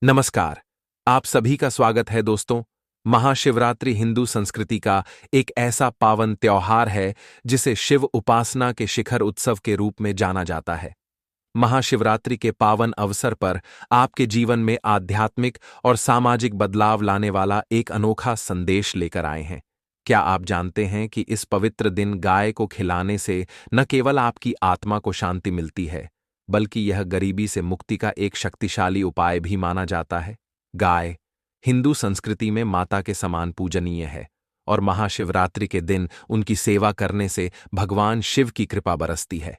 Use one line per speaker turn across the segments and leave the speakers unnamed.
नमस्कार। आप सभी का स्वागत है दोस्तों। महाशिवरात्रि हिंदू संस्कृति का एक ऐसा पावन त्योहार है जिसे शिव उपासना के शिखर उत्सव के रूप में जाना जाता है। महाशिवरात्रि के पावन अवसर पर आपके जीवन में आध्यात्मिक और सामाजिक बदलाव लाने वाला एक अनोखा संदेश लेकर आए हैं। क्या आप जानते हैं कि इस पवित्र दिन गाय को खिलाने से न केवल आपकी आत्मा को शांति मिलती है, बल्कि यह गरीबी से मुक्ति का एक शक्तिशाली उपाय भी माना जाता है। गाय हिंदू संस्कृति में माता के समान पूजनीय है और महाशिवरात्रि के दिन उनकी सेवा करने से भगवान शिव की कृपा बरसती है।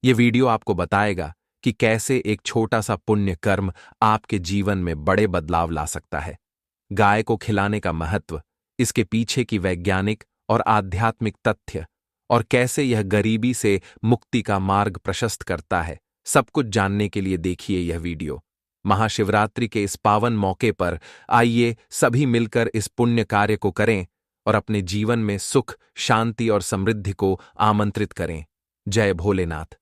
ये वीडियो आपको बताएगा कि कैसे एक छोटा सा पुण्य कर्म आपके जीवन में बड़े बदलाव ला सकता है। गाय को खिलाने का महत्व, इसके पीछे की वैज्ञानिक और आध्यात्मिक तथ्य और कैसे यह गरीबी से मुक्ति का मार्ग प्रशस्त करता है, सब कुछ जानने के लिए देखिए यह वीडियो। महाशिवरात्रि के इस पावन मौके पर आइए सभी मिलकर इस पुण्य कार्य को करें और अपने जीवन में सुख, शांति और समृद्धि को आमंत्रित करें। जय भोलेनाथ।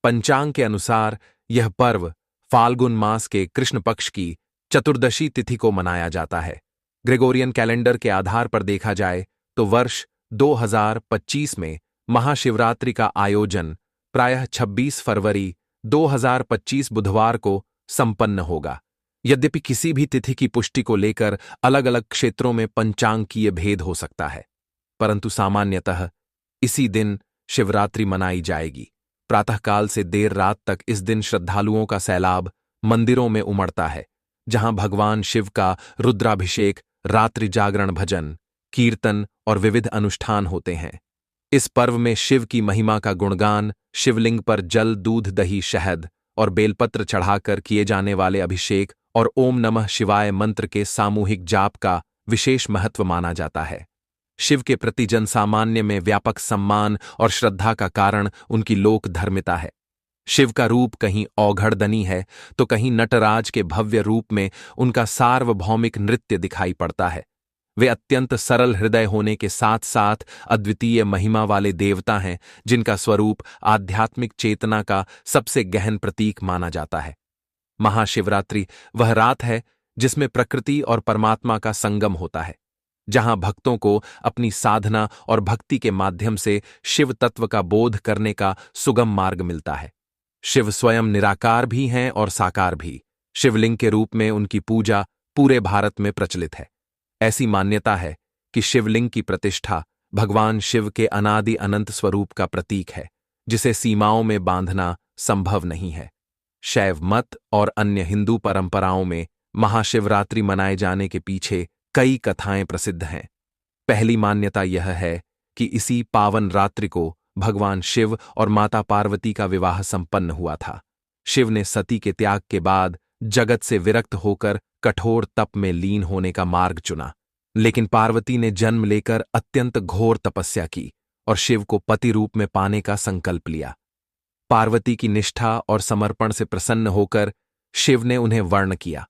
पंचांग के अनुसार यह पर्व फाल्गुन मास के कृष्ण पक्ष की चतुर्दशी तिथि को मनाया जाता है। ग्रेगोरियन कैलेंडर के आधार पर देखा जाए तो वर्ष 2025 में महाशिवरात्रि का आयोजन प्रायः 26 फरवरी 2025 बुधवार को संपन्न होगा। यद्यपि किसी भी तिथि की पुष्टि को लेकर अलग अलग क्षेत्रों में पंचांगीय भेद हो सकता है, परंतु सामान्यतः इसी दिन शिवरात्रि मनाई जाएगी। प्रातःकाल से देर रात तक इस दिन श्रद्धालुओं का सैलाब मंदिरों में उमड़ता है, जहां भगवान शिव का रुद्राभिषेक, रात्रि जागरण, भजन, कीर्तन और विविध अनुष्ठान होते हैं। इस पर्व में शिव की महिमा का गुणगान, शिवलिंग पर जल, दूध, दही, शहद और बेलपत्र चढ़ाकर किए जाने वाले अभिषेक और ओम नमः शिवाय मंत्र के सामूहिक जाप का विशेष महत्व माना जाता है। शिव के प्रति जनसामान्य में व्यापक सम्मान और श्रद्धा का कारण उनकी लोक धर्मिता है। शिव का रूप कहीं औघड़दनी है तो कहीं नटराज के भव्य रूप में उनका सार्वभौमिक नृत्य दिखाई पड़ता है। वे अत्यंत सरल हृदय होने के साथ साथ अद्वितीय महिमा वाले देवता हैं, जिनका स्वरूप आध्यात्मिक चेतना का सबसे गहन प्रतीक माना जाता है। महाशिवरात्रि वह रात है जिसमें प्रकृति और परमात्मा का संगम होता है, जहां भक्तों को अपनी साधना और भक्ति के माध्यम से शिव तत्व का बोध करने का सुगम मार्ग मिलता है। शिव स्वयं निराकार भी हैं और साकार भी। शिवलिंग के रूप में उनकी पूजा पूरे भारत में प्रचलित है। ऐसी मान्यता है कि शिवलिंग की प्रतिष्ठा भगवान शिव के अनादि अनंत स्वरूप का प्रतीक है, जिसे सीमाओं में बांधना संभव नहीं है। शैव मत और अन्य हिंदू परंपराओं में महाशिवरात्रि मनाए जाने के पीछे कई कथाएं प्रसिद्ध हैं। पहली मान्यता यह है कि इसी पावन रात्रि को भगवान शिव और माता पार्वती का विवाह संपन्न हुआ था। शिव ने सती के त्याग के बाद जगत से विरक्त होकर कठोर तप में लीन होने का मार्ग चुना, लेकिन पार्वती ने जन्म लेकर अत्यंत घोर तपस्या की और शिव को पति रूप में पाने का संकल्प लिया। पार्वती की निष्ठा और समर्पण से प्रसन्न होकर शिव ने उन्हें वर्ण किया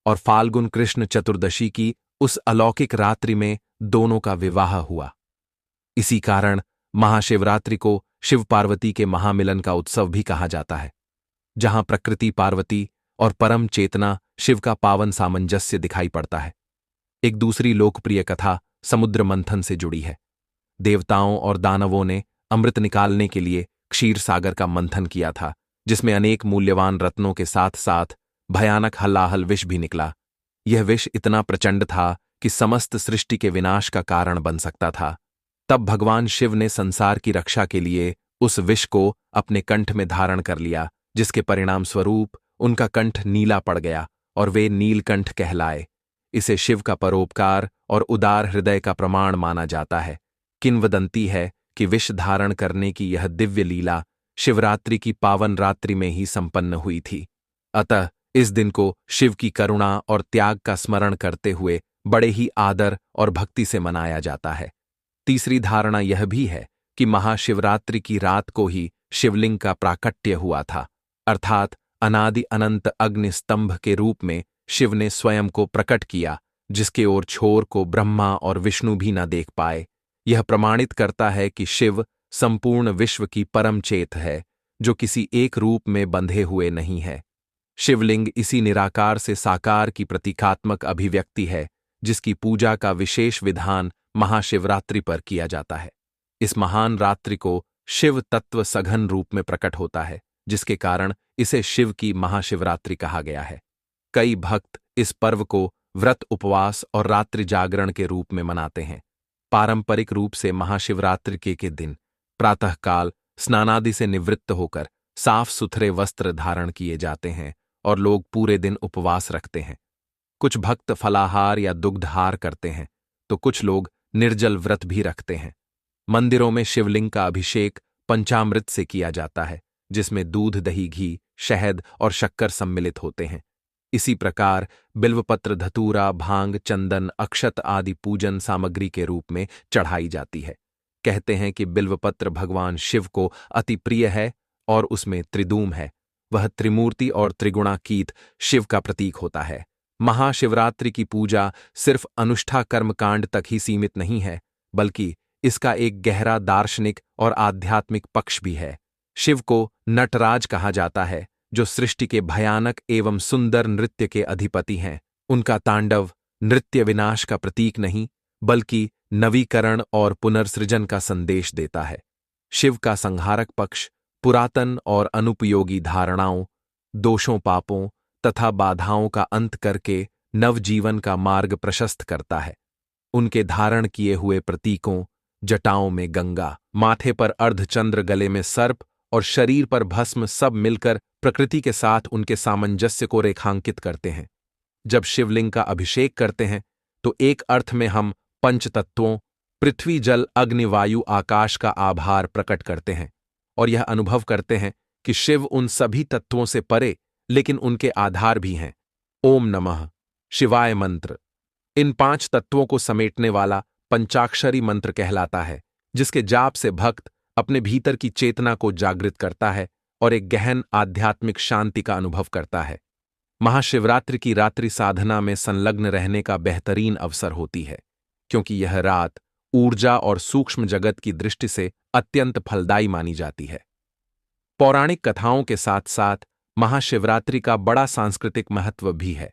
और फाल्गुन कृष्ण चतुर्दशी की उस अलौकिक रात्रि में दोनों का विवाह हुआ। इसी कारण महाशिवरात्रि को शिव पार्वती के महामिलन का उत्सव भी कहा जाता है, जहां प्रकृति पार्वती और परम चेतना शिव का पावन सामंजस्य दिखाई पड़ता है। एक दूसरी लोकप्रिय कथा समुद्र मंथन से जुड़ी है। देवताओं और दानवों ने अमृत निकालने के लिए क्षीर सागर का मंथन किया था, जिसमें अनेक मूल्यवान रत्नों के साथ साथ भयानक हलाहल विष भी निकला। यह विष इतना प्रचंड था कि समस्त सृष्टि के विनाश का कारण बन सकता था। तब भगवान शिव ने संसार की रक्षा के लिए उस विष को अपने कंठ में धारण कर लिया, जिसके परिणाम स्वरूप उनका कंठ नीला पड़ गया और वे नीलकंठ कहलाए। इसे शिव का परोपकार और उदार हृदय का प्रमाण माना जाता है। किंवदंती है कि विष धारण करने की यह दिव्य लीला शिवरात्रि की पावन रात्रि में ही संपन्न हुई थी। अतः इस दिन को शिव की करुणा और त्याग का स्मरण करते हुए बड़े ही आदर और भक्ति से मनाया जाता है। तीसरी धारणा यह भी है कि महाशिवरात्रि की रात को ही शिवलिंग का प्राकट्य हुआ था, अर्थात अनादि अनंत अग्नि स्तंभ के रूप में शिव ने स्वयं को प्रकट किया, जिसके ओर छोर को ब्रह्मा और विष्णु भी न देख पाए। यह प्रमाणित करता है कि शिव संपूर्ण विश्व की परम चेत है, जो किसी एक रूप में बंधे हुए नहीं है। शिवलिंग इसी निराकार से साकार की प्रतीकात्मक अभिव्यक्ति है, जिसकी पूजा का विशेष विधान महाशिवरात्रि पर किया जाता है। इस महान रात्रि को शिव तत्व सघन रूप में प्रकट होता है, जिसके कारण इसे शिव की महाशिवरात्रि कहा गया है। कई भक्त इस पर्व को व्रत, उपवास और रात्रि जागरण के रूप में मनाते हैं। पारंपरिक रूप से महाशिवरात्रि के दिन प्रातःकाल स्नानादि से निवृत्त होकर साफ सुथरे वस्त्र धारण किए जाते हैं और लोग पूरे दिन उपवास रखते हैं। कुछ भक्त फलाहार या दुग्धार करते हैं, तो कुछ लोग निर्जल व्रत भी रखते हैं। मंदिरों में शिवलिंग का अभिषेक पंचामृत से किया जाता है, जिसमें दूध, दही, घी, शहद और शक्कर सम्मिलित होते हैं। इसी प्रकार बिल्वपत्र, धतूरा, भांग, चंदन, अक्षत आदि पूजन सामग्री के रूप में चढ़ाई जाती है। कहते हैं कि बिल्वपत्र भगवान शिव को अति प्रिय है और उसमें त्रिदूम है। वह त्रिमूर्ति और त्रिगुणातीत शिव का प्रतीक होता है। महाशिवरात्रि की पूजा सिर्फ अनुष्ठा कर्मकांड तक ही सीमित नहीं है, बल्कि इसका एक गहरा दार्शनिक और आध्यात्मिक पक्ष भी है। शिव को नटराज कहा जाता है, जो सृष्टि के भयानक एवं सुंदर नृत्य के अधिपति हैं। उनका तांडव नृत्य विनाश का प्रतीक नहीं, बल्कि नवीकरण और पुनर्सृजन का संदेश देता है। शिव का संहारक पक्ष पुरातन और अनुपयोगी धारणाओं, दोषों, पापों तथा बाधाओं का अंत करके नवजीवन का मार्ग प्रशस्त करता है। उनके धारण किए हुए प्रतीकों, जटाओं में गंगा, माथे पर अर्धचंद्र, गले में सर्प और शरीर पर भस्म सब मिलकर प्रकृति के साथ उनके सामंजस्य को रेखांकित करते हैं। जब शिवलिंग का अभिषेक करते हैं तो एक अर्थ में हम पंचतत्वों पृथ्वी, जल, अग्नि, वायु, आकाश का आभार प्रकट करते हैं और यह अनुभव करते हैं कि शिव उन सभी तत्वों से परे लेकिन उनके आधार भी हैं। ओम नमः शिवाय मंत्र इन 5 तत्वों को समेटने वाला पंचाक्षरी मंत्र कहलाता है, जिसके जाप से भक्त अपने भीतर की चेतना को जागृत करता है और एक गहन आध्यात्मिक शांति का अनुभव करता है। महाशिवरात्रि की रात्रि साधना में संलग्न रहने का बेहतरीन अवसर होती है, क्योंकि यह रात ऊर्जा और सूक्ष्म जगत की दृष्टि से अत्यंत फलदायी मानी जाती है। पौराणिक कथाओं के साथ साथ महाशिवरात्रि का बड़ा सांस्कृतिक महत्व भी है।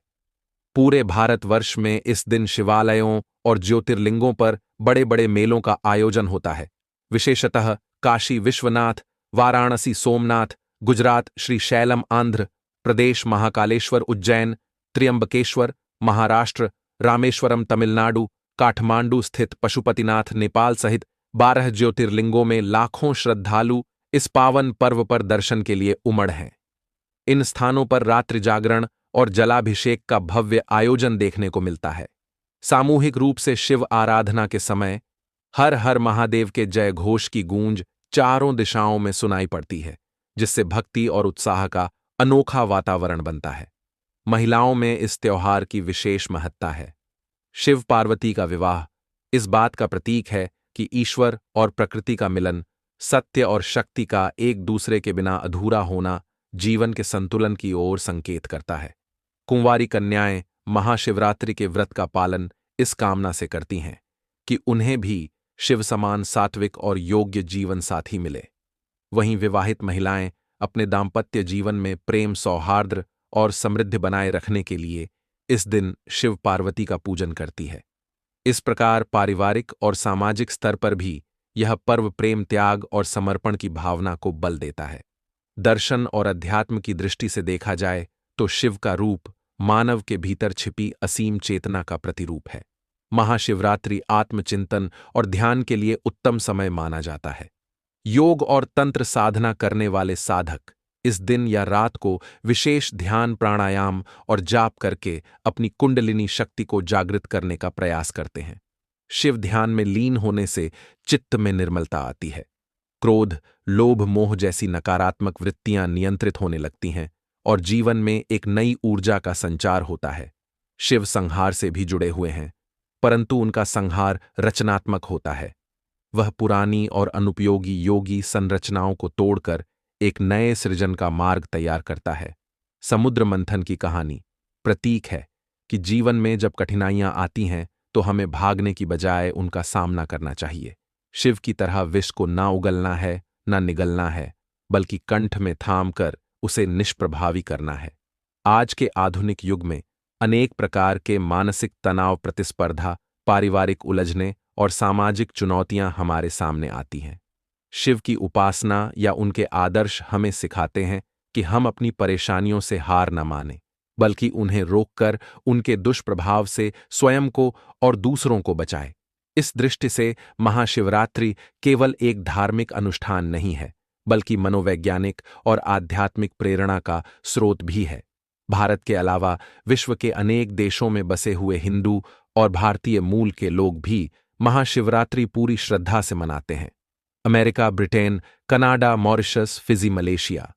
पूरे भारतवर्ष में इस दिन शिवालयों और ज्योतिर्लिंगों पर बड़े बड़े मेलों का आयोजन होता है। विशेषतः काशी विश्वनाथ, वाराणसी सोमनाथ, गुजरात श्री शैलम, आंध्र प्रदेश महाकालेश्वर, उज्जैन, त्र्यंबकेश्वर महाराष्ट्र, रामेश्वरम तमिलनाडु, काठमांडू स्थित पशुपतिनाथ नेपाल सहित 12 ज्योतिर्लिंगों में लाखों श्रद्धालु इस पावन पर्व पर दर्शन के लिए उमड़ हैं। इन स्थानों पर रात्रि जागरण और जलाभिषेक का भव्य आयोजन देखने को मिलता है। सामूहिक रूप से शिव आराधना के समय हर हर महादेव के जय घोष की गूंज चारों दिशाओं में सुनाई पड़ती है, जिससे भक्ति और उत्साह का अनोखा वातावरण बनता है। महिलाओं में इस त्योहार की विशेष महत्ता है। शिव पार्वती का विवाह इस बात का प्रतीक है कि ईश्वर और प्रकृति का मिलन, सत्य और शक्ति का एक दूसरे के बिना अधूरा होना जीवन के संतुलन की ओर संकेत करता है। कुंवारी कन्याएं महाशिवरात्रि के व्रत का पालन इस कामना से करती हैं कि उन्हें भी शिव समान सात्विक और योग्य जीवन साथी मिले। वहीं विवाहित महिलाएं अपने दाम्पत्य जीवन में प्रेम, सौहार्द और समृद्धि बनाए रखने के लिए इस दिन शिव पार्वती का पूजन करती है। इस प्रकार पारिवारिक और सामाजिक स्तर पर भी यह पर्व प्रेम, त्याग और समर्पण की भावना को बल देता है। दर्शन और अध्यात्म की दृष्टि से देखा जाए तो शिव का रूप मानव के भीतर छिपी असीम चेतना का प्रतिरूप है। महाशिवरात्रि आत्मचिंतन और ध्यान के लिए उत्तम समय माना जाता है। योग और तंत्र साधना करने वाले साधक इस दिन या रात को विशेष ध्यान, प्राणायाम और जाप करके अपनी कुंडलिनी शक्ति को जागृत करने का प्रयास करते हैं। शिव ध्यान में लीन होने से चित्त में निर्मलता आती है। क्रोध, लोभ, मोह जैसी नकारात्मक वृत्तियां नियंत्रित होने लगती हैं और जीवन में एक नई ऊर्जा का संचार होता है। शिव संहार से भी जुड़े हुए हैं, परंतु उनका संहार रचनात्मक होता है। वह पुरानी और अनुपयोगी योगी संरचनाओं को तोड़कर एक नए सृजन का मार्ग तैयार करता है। समुद्र मंथन की कहानी प्रतीक है कि जीवन में जब कठिनाइयां आती हैं तो हमें भागने की बजाय उनका सामना करना चाहिए। शिव की तरह विष को ना उगलना है, ना निगलना है, बल्कि कंठ में थाम कर उसे निष्प्रभावी करना है। आज के आधुनिक युग में अनेक प्रकार के मानसिक तनाव, प्रतिस्पर्धा, पारिवारिक उलझने और सामाजिक चुनौतियां हमारे सामने आती हैं। शिव की उपासना या उनके आदर्श हमें सिखाते हैं कि हम अपनी परेशानियों से हार न मानें, बल्कि उन्हें रोककर उनके दुष्प्रभाव से स्वयं को और दूसरों को बचाएं। इस दृष्टि से महाशिवरात्रि केवल एक धार्मिक अनुष्ठान नहीं है, बल्कि मनोवैज्ञानिक और आध्यात्मिक प्रेरणा का स्रोत भी है। भारत के अलावा विश्व के अनेक देशों में बसे हुए हिंदू और भारतीय मूल के लोग भी महाशिवरात्रि पूरी श्रद्धा से मनाते हैं। America, Britain, Canada, Mauritius, Fiji, Malaysia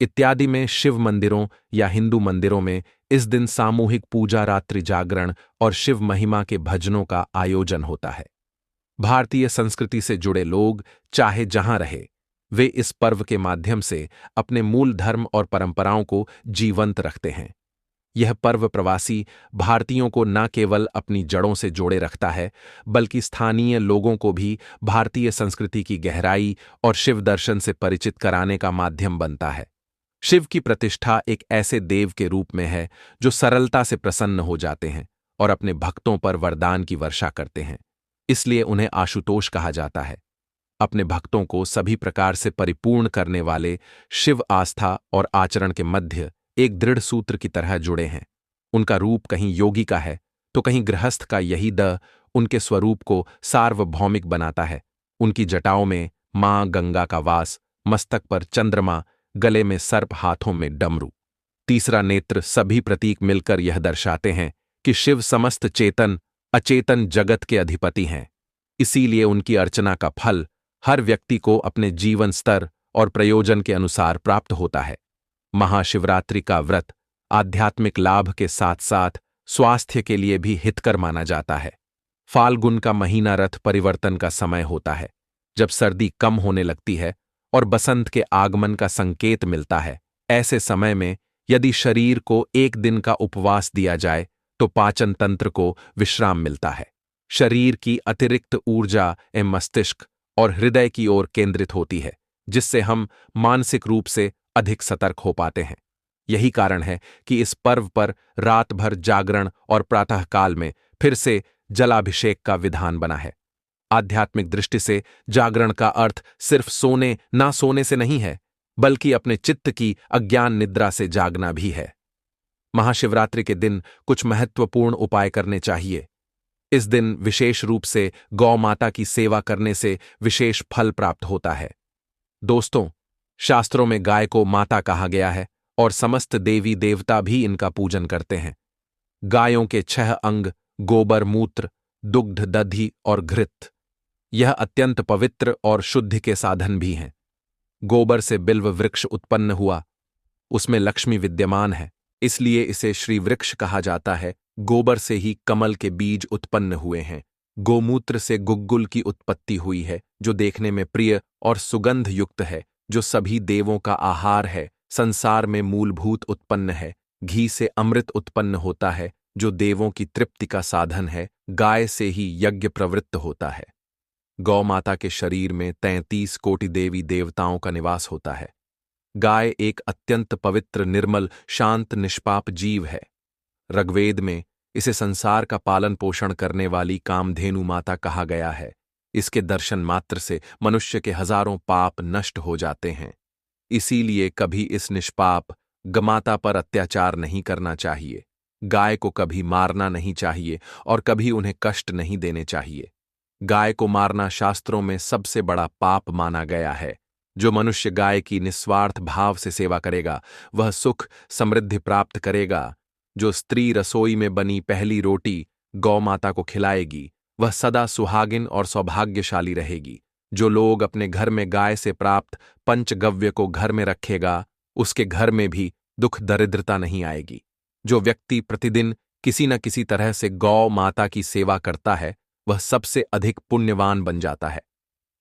इत्यादि में शिव मंदिरों या हिंदू मंदिरों में इस दिन सामूहिक पूजा, रात्रि जागरण और शिव महिमा के भजनों का आयोजन होता है। भारतीय संस्कृति से जुड़े लोग चाहे जहां रहे, वे इस पर्व के माध्यम से अपने मूल धर्म और परंपराओं को जीवंत रखते हैं। यह पर्व प्रवासी भारतीयों को न केवल अपनी जड़ों से जोड़े रखता है, बल्कि स्थानीय लोगों को भी भारतीय संस्कृति की गहराई और शिव दर्शन से परिचित कराने का माध्यम बनता है। शिव की प्रतिष्ठा एक ऐसे देव के रूप में है जो सरलता से प्रसन्न हो जाते हैं और अपने भक्तों पर वरदान की वर्षा करते हैं। इसलिए उन्हें आशुतोष कहा जाता है। अपने भक्तों को सभी प्रकार से परिपूर्ण करने वाले शिव आस्था और आचरण के मध्य एक दृढ़ सूत्र की तरह जुड़े हैं। उनका रूप कहीं योगी का है तो कहीं गृहस्थ का, यही द उनके स्वरूप को सार्वभौमिक बनाता है। उनकी जटाओं में मां गंगा का वास, मस्तक पर चंद्रमा, गले में सर्प, हाथों में डमरू। तीसरा नेत्र सभी प्रतीक मिलकर यह दर्शाते हैं कि शिव समस्त चेतन अचेतन जगत के अधिपति हैं। इसीलिए उनकी अर्चना का फल हर व्यक्ति को अपने जीवन स्तर और प्रयोजन के अनुसार प्राप्त होता है। महाशिवरात्रि का व्रत आध्यात्मिक लाभ के साथ साथ स्वास्थ्य के लिए भी हितकर माना जाता है। फाल्गुन का महीना रथ परिवर्तन का समय होता है, जब सर्दी कम होने लगती है और बसंत के आगमन का संकेत मिलता है। ऐसे समय में यदि शरीर को एक दिन का उपवास दिया जाए तो पाचन तंत्र को विश्राम मिलता है। शरीर की अतिरिक्त ऊर्जा मस्तिष्क और हृदय की ओर केंद्रित होती है, जिससे हम मानसिक रूप से अधिक सतर्क हो पाते हैं। यही कारण है कि इस पर्व पर रात भर जागरण और प्रातःकाल में फिर से जलाभिषेक का विधान बना है। आध्यात्मिक दृष्टि से जागरण का अर्थ सिर्फ सोने ना सोने से नहीं है, बल्कि अपने चित्त की अज्ञान निद्रा से जागना भी है। महाशिवरात्रि के दिन कुछ महत्वपूर्ण उपाय करने चाहिए। इस दिन विशेष रूप से गौ माता की सेवा करने से विशेष फल प्राप्त होता है। दोस्तों, शास्त्रों में गाय को माता कहा गया है और समस्त देवी देवता भी इनका पूजन करते हैं। गायों के 6 अंग गोबर, मूत्र, दुग्ध, दधि और घृत, यह अत्यंत पवित्र और शुद्धि के साधन भी हैं। गोबर से बिल्व वृक्ष उत्पन्न हुआ, उसमें लक्ष्मी विद्यमान है, इसलिए इसे श्री वृक्ष कहा जाता है। गोबर से ही कमल के बीज उत्पन्न हुए हैं। गोमूत्र से गुग्गुल की उत्पत्ति हुई है, जो देखने में प्रिय और सुगंध युक्त है, जो सभी देवों का आहार है, संसार में मूलभूत उत्पन्न है। घी से अमृत उत्पन्न होता है, जो देवों की तृप्ति का साधन है। गाय से ही यज्ञ प्रवृत्त होता है। गौ माता के शरीर में 33 कोटि देवी देवताओं का निवास होता है। गाय एक अत्यंत पवित्र, निर्मल, शांत, निष्पाप जीव है। ऋग्वेद में इसे संसार का पालन पोषण करने वाली कामधेनु माता कहा गया है। इसके दर्शन मात्र से मनुष्य के हजारों पाप नष्ट हो जाते हैं। इसीलिए कभी इस निष्पाप गमाता पर अत्याचार नहीं करना चाहिए। गाय को कभी मारना नहीं चाहिए और कभी उन्हें कष्ट नहीं देने चाहिए। गाय को मारना शास्त्रों में सबसे बड़ा पाप माना गया है। जो मनुष्य गाय की निस्वार्थ भाव से सेवा करेगा, वह सुख समृद्धि प्राप्त करेगा। जो स्त्री रसोई में बनी पहली रोटी गौ माता को खिलाएगी, वह सदा सुहागिन और सौभाग्यशाली रहेगी। जो लोग अपने घर में गाय से प्राप्त पंचगव्य को घर में रखेगा, उसके घर में भी दुख दरिद्रता नहीं आएगी। जो व्यक्ति प्रतिदिन किसी न किसी तरह से गौ माता की सेवा करता है, वह सबसे अधिक पुण्यवान बन जाता है।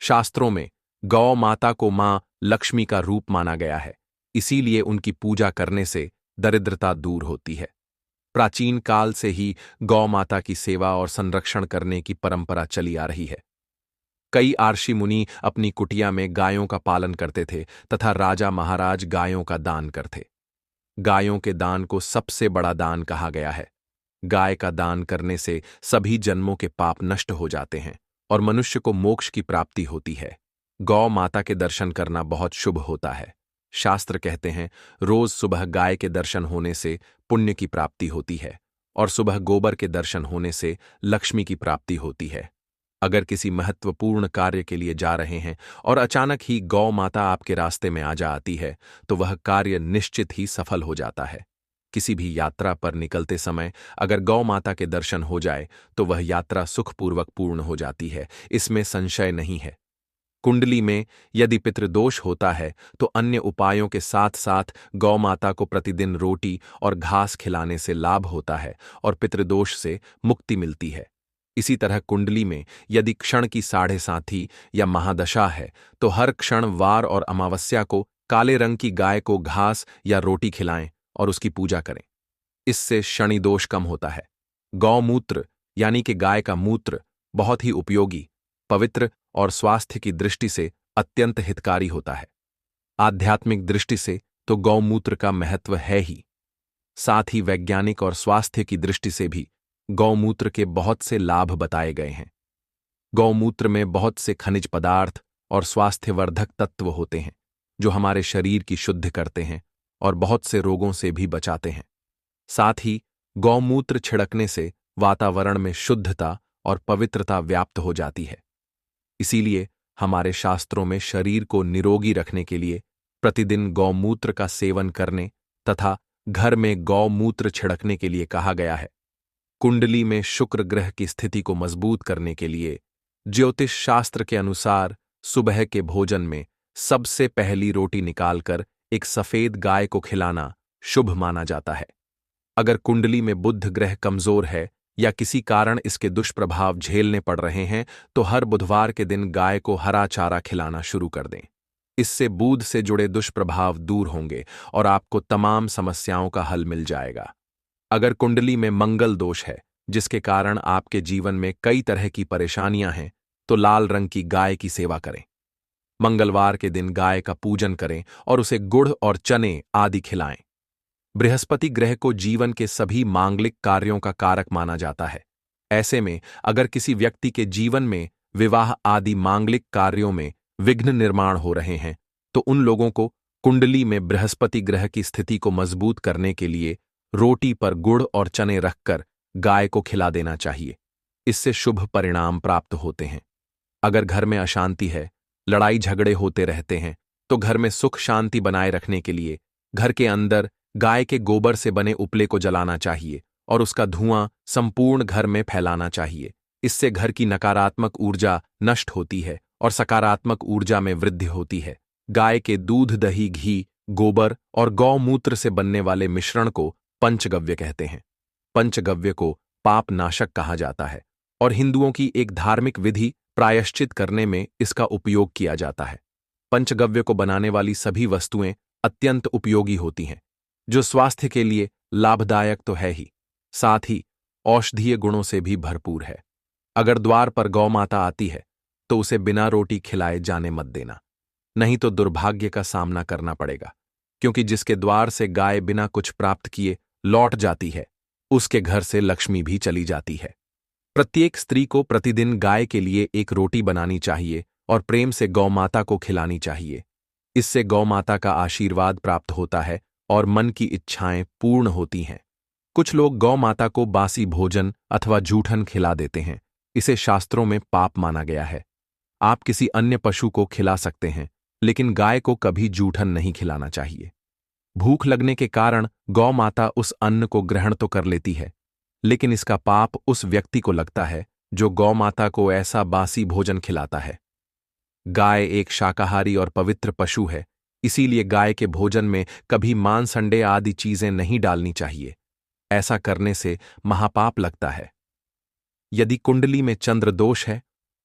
शास्त्रों में गौ माता को मां लक्ष्मी का रूप माना गया है, इसीलिए उनकी पूजा करने से दरिद्रता दूर होती है। प्राचीन काल से ही गौ माता की सेवा और संरक्षण करने की परंपरा चली आ रही है। कई आर्षि मुनि अपनी कुटिया में गायों का पालन करते थे तथा राजा महाराज गायों का दान करते। गायों के दान को सबसे बड़ा दान कहा गया है। गाय का दान करने से सभी जन्मों के पाप नष्ट हो जाते हैं और मनुष्य को मोक्ष की प्राप्ति होती है। गौ माता के दर्शन करना बहुत शुभ होता है। शास्त्र कहते हैं, रोज सुबह गाय के दर्शन होने से पुण्य की प्राप्ति होती है और सुबह गोबर के दर्शन होने से लक्ष्मी की प्राप्ति होती है। अगर किसी महत्वपूर्ण कार्य के लिए जा रहे हैं और अचानक ही गौ माता आपके रास्ते में आ जाती है, तो वह कार्य निश्चित ही सफल हो जाता है। किसी भी यात्रा पर निकलते समय अगर गौ माता के दर्शन हो जाए तो वह यात्रा सुखपूर्वक पूर्ण हो जाती है, इसमें संशय नहीं है। कुंडली में यदि पितृदोष होता है तो अन्य उपायों के साथ साथ गौ माता को प्रतिदिन रोटी और घास खिलाने से लाभ होता है और पितृदोष से मुक्ति मिलती है। इसी तरह कुंडली में यदि क्षण की साढ़े साथी या महादशा है तो हर क्षण वार और अमावस्या को काले रंग की गाय को घास या रोटी खिलाएं और उसकी पूजा करें। इससे शनि दोष कम होता है। गौमूत्र यानी कि गाय का मूत्र बहुत ही उपयोगी, पवित्र और स्वास्थ्य की दृष्टि से अत्यंत हितकारी होता है। आध्यात्मिक दृष्टि से तो गौमूत्र का महत्व है ही, साथ ही वैज्ञानिक और स्वास्थ्य की दृष्टि से भी गौमूत्र के बहुत से लाभ बताए गए हैं। गौमूत्र में बहुत से खनिज पदार्थ और स्वास्थ्यवर्धक तत्व होते हैं जो हमारे शरीर की शुद्ध करते हैं और बहुत से रोगों से भी बचाते हैं। साथ ही गौमूत्र छिड़कने से वातावरण में शुद्धता और पवित्रता व्याप्त हो जाती है। इसीलिए हमारे शास्त्रों में शरीर को निरोगी रखने के लिए प्रतिदिन गौमूत्र का सेवन करने तथा घर में गौमूत्र छिड़कने के लिए कहा गया है। कुंडली में शुक्र ग्रह की स्थिति को मजबूत करने के लिए ज्योतिष शास्त्र के अनुसार सुबह के भोजन में सबसे पहली रोटी निकालकर एक सफेद गाय को खिलाना शुभ माना जाता है। अगर कुंडली में बुध ग्रह कमजोर है या किसी कारण इसके दुष्प्रभाव झेलने पड़ रहे हैं तो हर बुधवार के दिन गाय को हरा चारा खिलाना शुरू कर दें। इससे बुध से जुड़े दुष्प्रभाव दूर होंगे और आपको तमाम समस्याओं का हल मिल जाएगा। अगर कुंडली में मंगल दोष है जिसके कारण आपके जीवन में कई तरह की परेशानियां हैं तो लाल रंग की गाय की सेवा करें। मंगलवार के दिन गाय का पूजन करें और उसे गुड़ और चने आदि खिलाएं। बृहस्पति ग्रह को जीवन के सभी मांगलिक कार्यों का कारक माना जाता है। ऐसे में अगर किसी व्यक्ति के जीवन में विवाह आदि मांगलिक कार्यों में विघ्न निर्माण हो रहे हैं तो उन लोगों को कुंडली में बृहस्पति ग्रह की स्थिति को मजबूत करने के लिए रोटी पर गुड़ और चने रखकर गाय को खिला देना चाहिए। इससे शुभ परिणाम प्राप्त होते हैं। अगर घर में अशांति है, लड़ाई झगड़े होते रहते हैं तो घर में सुख शांति बनाए रखने के लिए घर के अंदर गाय के गोबर से बने उपले को जलाना चाहिए और उसका धुआं संपूर्ण घर में फैलाना चाहिए। इससे घर की नकारात्मक ऊर्जा नष्ट होती है और सकारात्मक ऊर्जा में वृद्धि होती है। गाय के दूध, दही, घी, गोबर और गौमूत्र से बनने वाले मिश्रण को पंचगव्य कहते हैं। पंचगव्य को पाप नाशक कहा जाता है और हिंदुओं की एक धार्मिक विधि प्रायश्चित करने में इसका उपयोग किया जाता है। पंचगव्य को बनाने वाली सभी वस्तुएं अत्यंत उपयोगी होती हैं, जो स्वास्थ्य के लिए लाभदायक तो है ही, साथ ही औषधीय गुणों से भी भरपूर है। अगर द्वार पर गौ माता आती है तो उसे बिना रोटी खिलाए जाने मत देना, नहीं तो दुर्भाग्य का सामना करना पड़ेगा, क्योंकि जिसके द्वार से गाय बिना कुछ प्राप्त किए लौट जाती है उसके घर से लक्ष्मी भी चली जाती है। प्रत्येक स्त्री को प्रतिदिन गाय के लिए एक रोटी बनानी चाहिए और प्रेम से गौ माता को खिलानी चाहिए। इससे गौ माता का आशीर्वाद प्राप्त होता है और मन की इच्छाएं पूर्ण होती हैं। कुछ लोग गौ माता को बासी भोजन अथवा जूठन खिला देते हैं। इसे शास्त्रों में पाप माना गया है। आप किसी अन्य पशु को खिला सकते हैं, लेकिन गाय को कभी जूठन नहीं खिलाना चाहिए। भूख लगने के कारण गौ माता उस अन्न को ग्रहण तो कर लेती है, लेकिन इसका पाप उस व्यक्ति को लगता है जो गौ माता को ऐसा बासी भोजन खिलाता है। गाय एक शाकाहारी और पवित्र पशु है, इसीलिए गाय के भोजन में कभी मांस, अंडे आदि चीजें नहीं डालनी चाहिए। ऐसा करने से महापाप लगता है। यदि कुंडली में चंद्र दोष है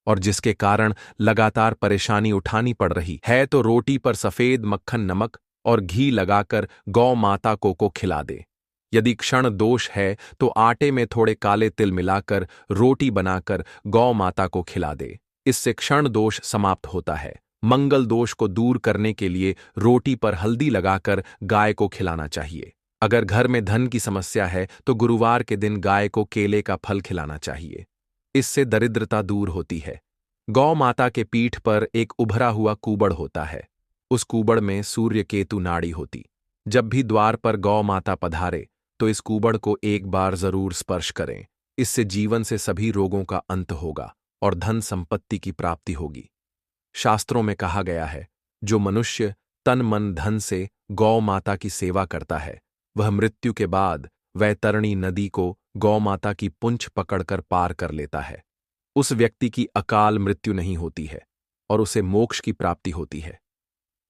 और जिसके कारण लगातार परेशानी उठानी पड़ रही है तो रोटी पर सफेद मक्खन, नमक और घी लगाकर गौ माता को खिला दे। यदि क्षण दोष है तो आटे में थोड़े काले तिल मिलाकर रोटी बनाकर गौ माता को खिला दे। इससे क्षण दोष समाप्त होता है। मंगल दोष को दूर करने के लिए रोटी पर हल्दी लगाकर गाय को खिलाना चाहिए। अगर घर में धन की समस्या है तो गुरुवार के दिन गाय को केले का फल खिलाना चाहिए। इससे दरिद्रता दूर होती है। गौ माता के पीठ पर एक उभरा हुआ कूबड़ होता है। उस कूबड़ में सूर्य केतु नाड़ी होती। जब भी द्वार पर गौ माता पधारे तो इस कूबड़ को एक बार जरूर स्पर्श करें। इससे जीवन से सभी रोगों का अंत होगा और धन संपत्ति की प्राप्ति होगी। शास्त्रों में कहा गया है, जो मनुष्य तन मन धन से गौ माता की सेवा करता है, वह मृत्यु के बाद वैतरणी नदी को गौ माता की पूंछ पकड़कर पार कर लेता है। उस व्यक्ति की अकाल मृत्यु नहीं होती है और उसे मोक्ष की प्राप्ति होती है।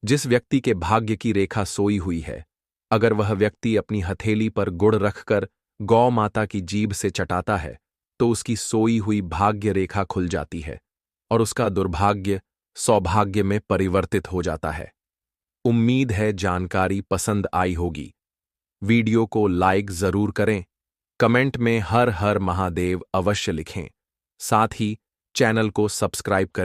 जिस व्यक्ति के भाग्य की रेखा सोई हुई है, अगर वह व्यक्ति अपनी हथेली पर गुड़ रखकर गौ माता की जीभ से चटाता है तो उसकी सोई हुई भाग्य रेखा खुल जाती है और उसका दुर्भाग्य सौभाग्य में परिवर्तित हो जाता है। उम्मीद है जानकारी पसंद आई होगी। वीडियो को लाइक जरूर करें, कमेंट में हर हर महादेव अवश्य लिखें। साथ ही चैनल को सब्सक्राइब करें।